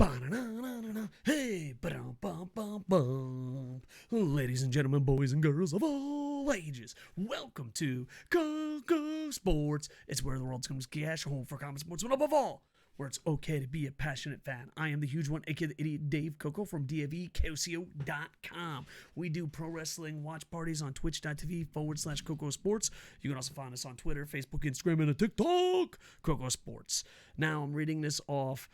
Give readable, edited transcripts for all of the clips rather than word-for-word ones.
Ba-na-na-na-na-na. Hey, ba-dum-bum-bum-bum. Ladies and gentlemen, boys and girls of all ages, welcome to KocoSports. It's where the world's comes cash home for common sports, but above all, where it's okay to be a passionate fan. I am the huge one, aka the idiot Dave Koco from DFEKOCO.com. We do pro wrestling watch parties on twitch.tv/KocoSports. You can also find us on Twitter, Facebook, Instagram, and TikTok, KocoSports. Now, I'm reading this off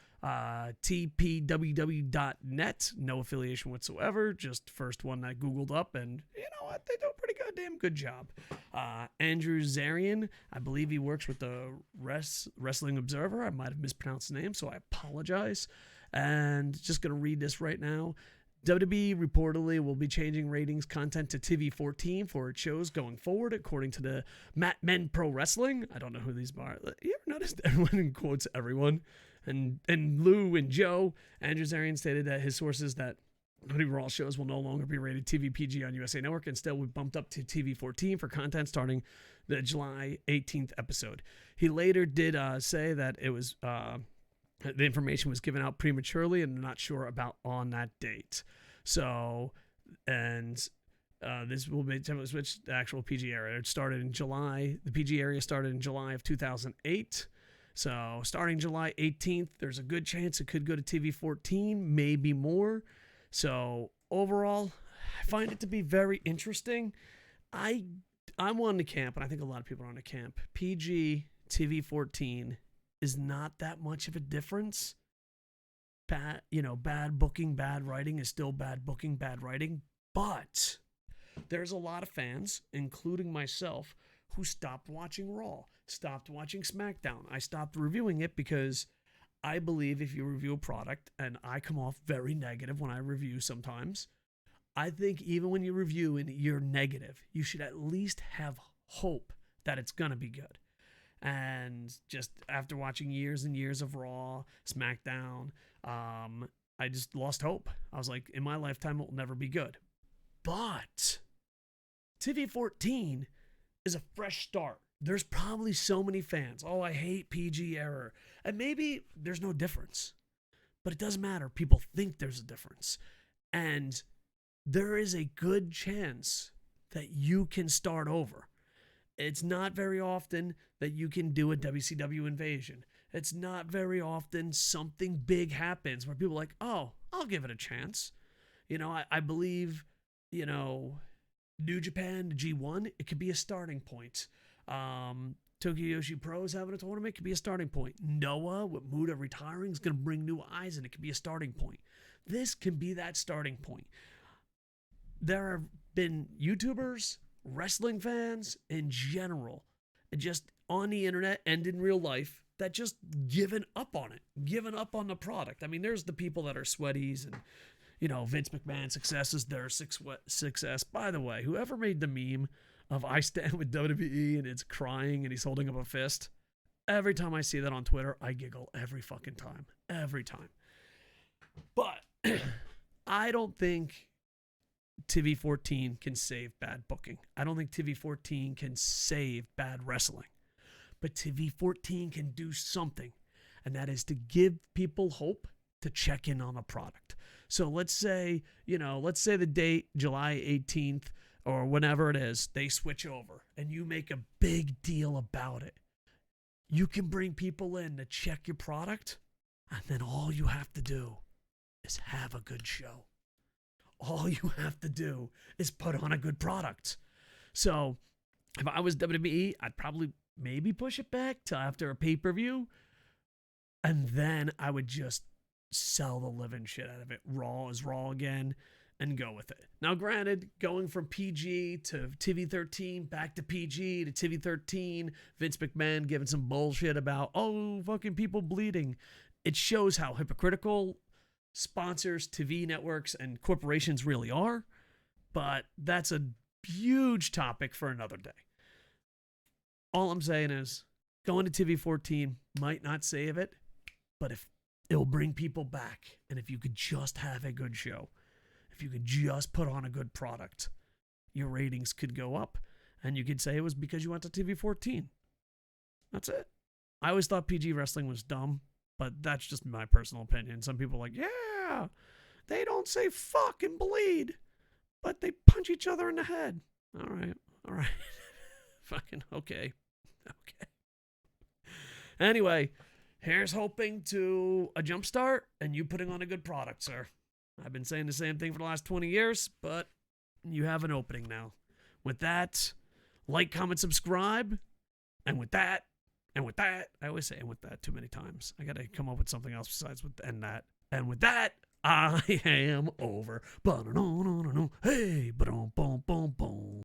tpww.net. No affiliation whatsoever. Just first one I Googled up, and you know what? They do a pretty goddamn good job. Andrew Zarian, I believe he works with the Wrestling Observer. I might have mispronounced the name, so I apologize. And just going to read this right now. WWE reportedly will be changing ratings content to TV-14 for its shows going forward, according to the Matt Men Pro Wrestling. I don't know who these are. You ever noticed everyone quotes everyone? And Lou and Joe. Andrew Zarian stated that his sources that WWE Raw shows will no longer be rated TV PG on USA Network. Instead, we bumped up to TV-14 for content starting the July 18th episode. He later did say that it was the information was given out prematurely and not sure about on that date. So, and this will be switched to the actual PG area. It started in July. The PG area started in July of 2008. So, starting July 18th, there's a good chance it could go to TV-14, maybe more. So, overall, I find it to be very interesting. I'm on the camp, and I think a lot of people are on the camp. PG, TV-14 is not that much of a difference. Bad booking, bad writing is still bad booking, bad writing. But there's a lot of fans, including myself, who stopped watching Raw, stopped watching SmackDown. I stopped reviewing it because I believe if you review a product, and I come off very negative when I review sometimes, I think even when you review and you're negative, you should at least have hope that it's going to be good. And just after watching years and years of Raw, SmackDown, I just lost hope. I was like, in my lifetime, it will never be good. But TV-14 is a fresh start. There's probably so many fans. Oh, I hate PG error. And maybe there's no difference. But it doesn't matter. People think there's a difference. And there is a good chance that you can start over. It's not very often that you can do a WCW invasion. It's not very often something big happens where people are like, oh, I'll give it a chance. You know, I believe, New Japan, G1, it could be a starting point. Tokyo Yoshi Pro is having a tournament, it could be a starting point. Noah, with Muda retiring, is going to bring new eyes, and it could be a starting point. This can be that starting point. There have been YouTubers, wrestling fans in general, just on the internet and in real life, that just given up on it, given up on the product. I mean, there's the people that are sweaties and, Vince McMahon's success is their success. By the way, whoever made the meme of I stand with WWE and it's crying and he's holding up a fist, every time I see that on Twitter, I giggle every fucking time. Every time. But I don't think TV-14 can save bad booking. I don't think TV-14 can save bad wrestling. But TV-14 can do something, and that is to give people hope to check in on a product. So let's say the date, July 18th, or whenever it is, they switch over, and you make a big deal about it. You can bring people in to check your product, and then all you have to do is have a good show. All you have to do is put on a good product. So if I was WWE, I'd probably maybe push it back till after a pay-per-view. And then I would just sell the living shit out of it. Raw is Raw again and go with it. Now, granted, going from PG to TV-13, back to PG to TV-13, Vince McMahon giving some bullshit about, fucking people bleeding. It shows how hypocritical sponsors, TV networks, and corporations really are, but that's a huge topic for another day. All I'm saying is, going to TV-14 might not save it, but if it'll bring people back, and if you could just have a good show, if you could just put on a good product, your ratings could go up, and you could say it was because you went to TV-14. That's it. I always thought PG wrestling was dumb. But that's just my personal opinion. Some people are like, yeah, they don't say fuck and bleed, but they punch each other in the head. All right. Fucking okay. Anyway, here's hoping to a jump start and you putting on a good product, sir. I've been saying the same thing for the last 20 years, but you have an opening now. With that, like, comment, subscribe. And with that, I always say and with that too many times. I got to come up with something else besides with and that. And with that, I am over. Hey, boom, boom, boom, boom.